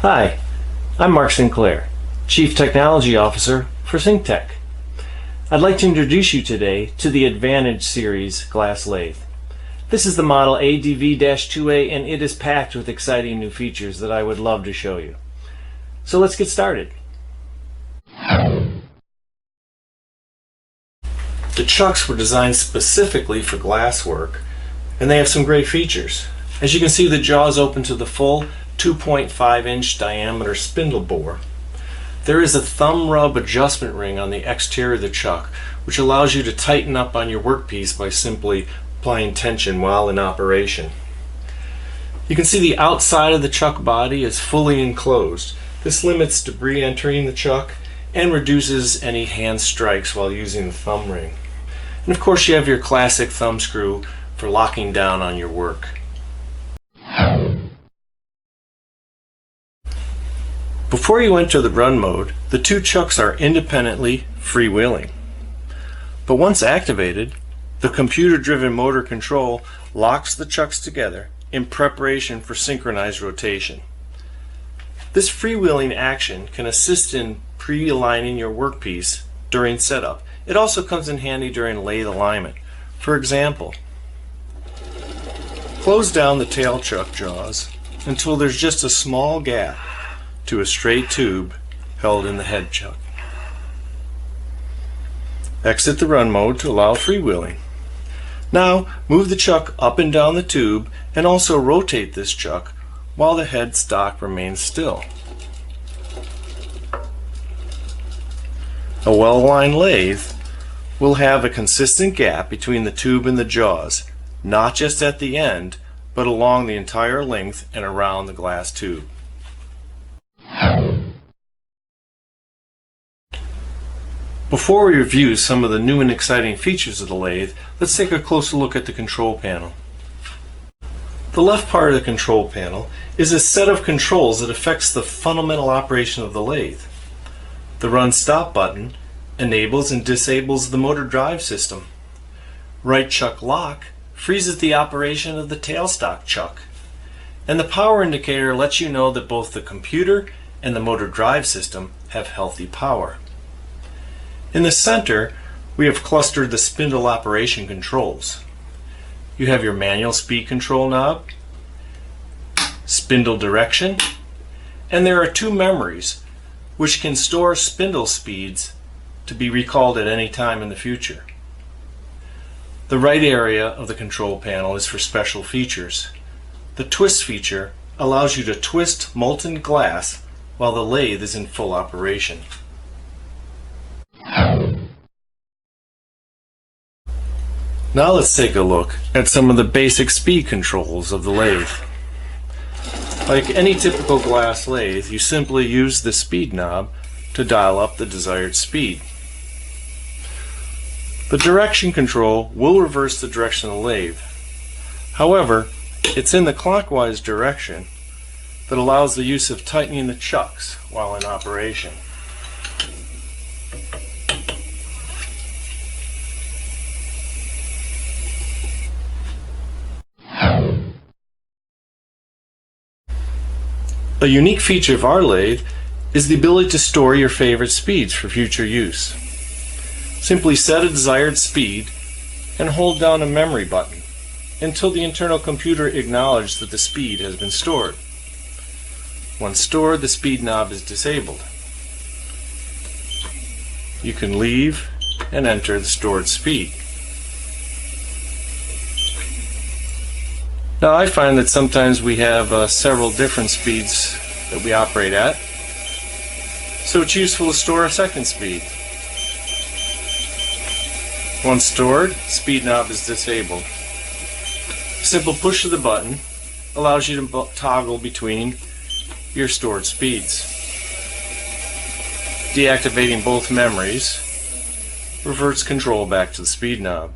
Hi, I'm Mark Sinclair, Chief Technology Officer for SincTech. I'd like to introduce you today to the Advantage Series glass lathe. This is the model ADV-2A and it is packed with exciting new features that I would love to show you. So let's get started. The Chucks were designed specifically for glass work and they have some great features. As you can see, the jaws open to the full 2.5-inch diameter spindle bore. There is a thumb rub adjustment ring on the exterior of the chuck, which allows you to tighten up on your workpiece by simply applying tension while in operation. You can see the outside of the chuck body is fully enclosed. This limits debris entering the chuck and reduces any hand strikes while using the thumb ring. And of course you have your classic thumb screw for locking down on your work. Before you enter the run mode, the two chucks are independently freewheeling. But once activated, the computer-driven motor control locks the chucks together in preparation for synchronized rotation. This freewheeling action can assist in pre-aligning your workpiece during setup. It also comes in handy during lathe alignment. For example, close down the tail chuck jaws until there's just a small gap to a straight tube held in the head chuck. Exit the run mode to allow freewheeling. Now move the chuck up and down the tube and also rotate this chuck while the head stock remains still. A well-aligned lathe will have a consistent gap between the tube and the jaws, not just at the end, but along the entire length and around the glass tube. Before we review some of the new and exciting features of the lathe, let's take a closer look at the control panel. The left part of the control panel is a set of controls that affects the fundamental operation of the lathe. The run stop button enables and disables the motor drive system. Right chuck lock freezes the operation of the tailstock chuck. And the power indicator lets you know that both the computer and the motor drive system have healthy power. In the center, we have clustered the spindle operation controls. You have your manual speed control knob, spindle direction, and there are two memories which can store spindle speeds to be recalled at any time in the future. The right area of the control panel is for special features. The twist feature allows you to twist molten glass while the lathe is in full operation. Now let's take a look at some of the basic speed controls of the lathe. Like any typical glass lathe, you simply use the speed knob to dial up the desired speed. The direction control will reverse the direction of the lathe. However, it's in the clockwise direction that allows the use of tightening the chucks while in operation. A unique feature of our lathe is the ability to store your favorite speeds for future use. Simply set a desired speed and hold down a memory button until the internal computer acknowledges that the speed has been stored. Once stored, the speed knob is disabled. You can leave and enter the stored speed. Now I find that sometimes we have several different speeds that we operate at, so it's useful to store a second speed. Once stored, speed knob is disabled. A simple push of the button allows you to toggle between your stored speeds. Deactivating both memories reverts control back to the speed knob.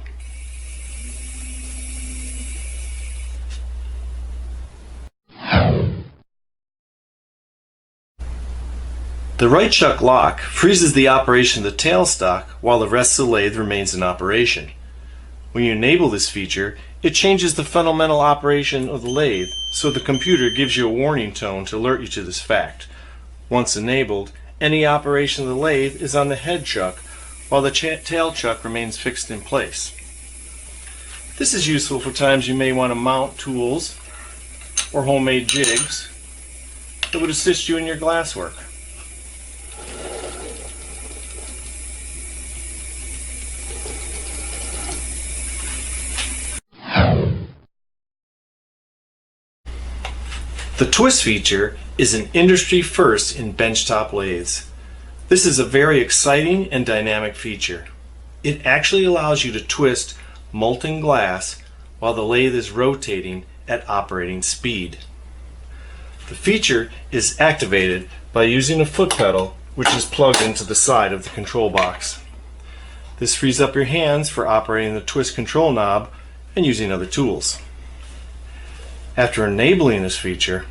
The right chuck lock freezes the operation of the tailstock while the rest of the lathe remains in operation. When you enable this feature, It changes the fundamental operation of the lathe, so the computer gives you a warning tone to alert you to this fact. Once enabled, any operation of the lathe is on the head chuck, while the tail chuck remains fixed in place. This is useful for times you may want to mount tools or homemade jigs that would assist you in your glasswork. The twist feature is an industry first in benchtop lathes. This is a very exciting and dynamic feature. It actually allows you to twist molten glass while the lathe is rotating at operating speed. The feature is activated by using a foot pedal which is plugged into the side of the control box. This frees up your hands for operating the twist control knob and using other tools. After enabling this feature,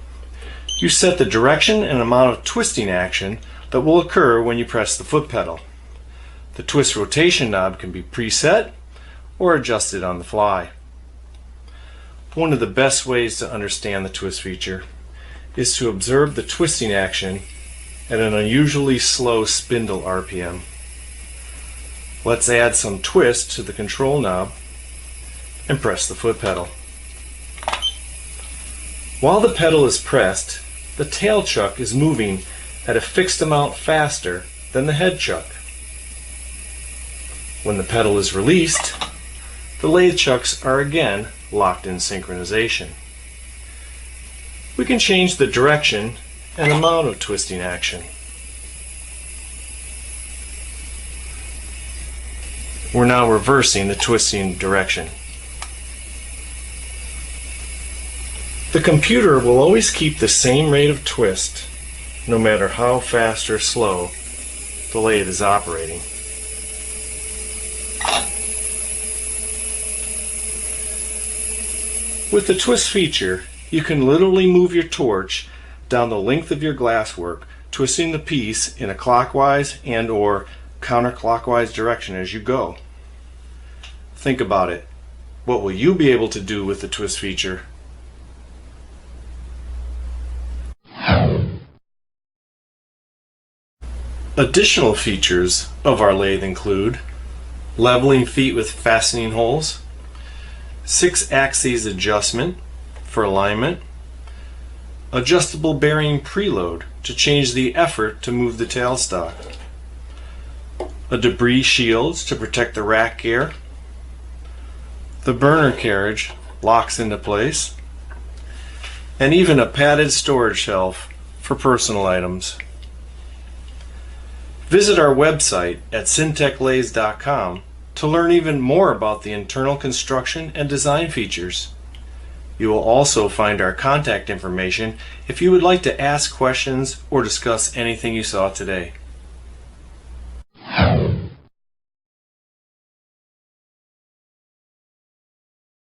you set the direction and amount of twisting action that will occur when you press the foot pedal. The twist rotation knob can be preset or adjusted on the fly. One of the best ways to understand the twist feature is to observe the twisting action at an unusually slow spindle RPM. Let's add some twist to the control knob and press the foot pedal. While the pedal is pressed, the tail chuck is moving at a fixed amount faster than the head chuck. When the pedal is released, the lathe chucks are again locked in synchronization. We can change the direction and amount of twisting action. We're now reversing the twisting direction. The computer will always keep the same rate of twist, no matter how fast or slow the lathe is operating. With the twist feature, you can literally move your torch down the length of your glasswork, twisting the piece in a clockwise and/or counterclockwise direction as you go. Think about it. What will you be able to do with the twist feature? Additional features of our lathe include leveling feet with fastening holes, 6-axis adjustment for alignment, adjustable bearing preload to change the effort to move the tailstock, a debris shield to protect the rack gear, the burner carriage locks into place, and even a padded storage shelf for personal items. Visit our website at SincTechLathes.com to learn even more about the internal construction and design features. You will also find our contact information if you would like to ask questions or discuss anything you saw today.